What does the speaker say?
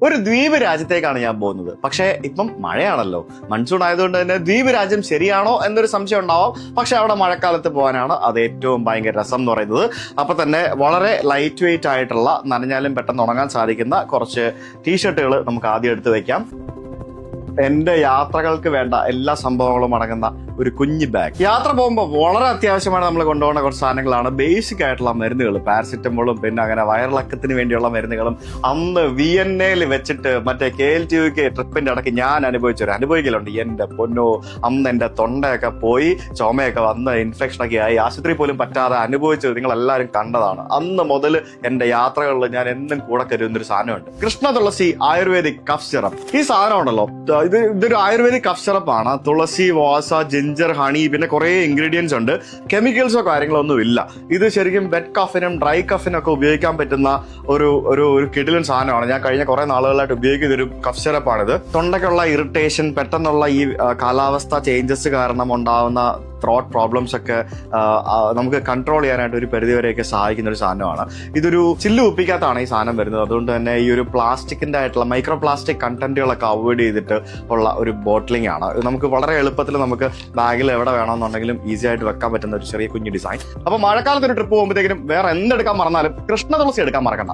ഒരു ദ്വീപ് രാജ്യത്തേക്കാണ് ഞാൻ പോകുന്നത്. പക്ഷേ ഇപ്പം മഴയാണല്ലോ, മൺസൂൺ ആയതുകൊണ്ട് തന്നെ ദ്വീപ് രാജ്യം ശരിയാണോ എന്നൊരു സംശയം ഉണ്ടാവാം. പക്ഷെ അവിടെ മഴക്കാലത്ത് പോകാനാണ് അത് ഏറ്റവും ഭയങ്കര രസം എന്ന് പറയുന്നത്. അപ്പൊ തന്നെ വളരെ ലൈറ്റ് വെയിറ്റ് ആയിട്ടുള്ള, നനഞ്ഞാലും പെട്ടെന്ന് ഉണങ്ങാൻ സാധിക്കുന്ന കുറച്ച് ടീഷർട്ടുകൾ നമുക്ക് ആദ്യം എടുത്ത് വെക്കാം. എന്റെ യാത്രകൾക്ക് വേണ്ട എല്ലാ സംഭവങ്ങളും അടങ്ങുന്ന ഒരു കുഞ്ഞു ബാഗ്. യാത്ര പോകുമ്പോൾ വളരെ അത്യാവശ്യമാണ് നമ്മൾ കൊണ്ടുപോകുന്ന കുറച്ച് സാധനങ്ങളാണ് ബേസിക് ആയിട്ടുള്ള മരുന്നുകൾ. പാരസിറ്റമോളും പിന്നെ അങ്ങനെ വയറിളക്കത്തിന് വേണ്ടിയുള്ള മരുന്നുകളും. അന്ന് വിയന്നയിൽ വെച്ചിട്ട് മറ്റേ KLTUK ട്രിപ്പിന്റെ ഇടയ്ക്ക് ഞാൻ അനുഭവിക്കലുണ്ട്. എന്റെ പൊന്നോ, അന്ന് എന്റെ തൊണ്ടയൊക്കെ പോയി, ചുമയൊക്കെ വന്ന് ഇൻഫെക്ഷനൊക്കെ ആയി, ആശുപത്രി പോലും പറ്റാതെ അനുഭവിച്ചത് നിങ്ങൾ എല്ലാവരും കണ്ടതാണ്. അന്ന് മുതൽ എന്റെ യാത്രകളിൽ ഞാൻ എന്നും കൂടെ കരുതുന്നൊരു സാധനമുണ്ട്, കൃഷ്ണ തുളസി ആയുർവേദിക് കഫ് സിറപ്പ്. ഈ സാധനം ഉണ്ടല്ലോ, ഇതൊരു ആയുർവേദിക് കഫ് സിറപ്പാണ്. തുളസി, വാസ, ജിഞ്ചർ, ഹണി, പിന്നെ കുറെ ഇൻഗ്രീഡിയൻസ് ഉണ്ട്. കെമിക്കൽസോ കാര്യങ്ങളോ ഒന്നും ഇല്ല. ഇത് ശരിക്കും വെറ്റ് കഫിനും ഡ്രൈ കഫിനും ഒക്കെ ഉപയോഗിക്കാൻ പറ്റുന്ന ഒരു കിടിലൻ സാധനമാണ്. ഞാൻ കഴിഞ്ഞ കുറെ നാളുകളായിട്ട് ഉപയോഗിക്കുന്ന ഒരു കഫ് സിറപ്പാണിത്. തൊണ്ടയ്ക്കുള്ള ഇറിറ്റേഷൻ, പെട്ടെന്നുള്ള ഈ കാലാവസ്ഥ ചേഞ്ചസ് കാരണം ഉണ്ടാവുന്ന ത്രോട്ട് പ്രോബ്ലംസ് ഒക്കെ നമുക്ക് കൺട്രോൾ ചെയ്യാനായിട്ട് ഒരു പരിധിവരെയൊക്കെ സഹായിക്കുന്ന ഒരു സാധനമാണ്. ഇതൊരു ചില്ല് കുപ്പിക്കകത്താണ് ഈ സാധനം വരുന്നത്. അതുകൊണ്ട് തന്നെ ഈ ഒരു പ്ലാസ്റ്റിക്കിന്റെ ആയിട്ടുള്ള മൈക്രോ പ്ലാസ്റ്റിക് കണ്ടന്റുകളൊക്കെ അവോയ്ഡ് ചെയ്തിട്ട് ഉള്ള ഒരു ബോട്ടിലിംഗ് ആണ്. നമുക്ക് വളരെ എളുപ്പത്തിൽ നമുക്ക് ബാഗിൽ എവിടെ വേണമെന്നുണ്ടെങ്കിലും ഈസി ആയിട്ട് വെക്കാൻ പറ്റുന്ന ഒരു ചെറിയ കുഞ്ഞു ഡിസൈൻ. അപ്പൊ മഴക്കാലത്ത് ഒരു ട്രിപ്പ് പോകുമ്പോഴത്തേക്കും വേറെ എന്തെടുക്കാൻ മറന്നാലും കൃഷ്ണ തുളസി എടുക്കാൻ മറക്കണ്ട.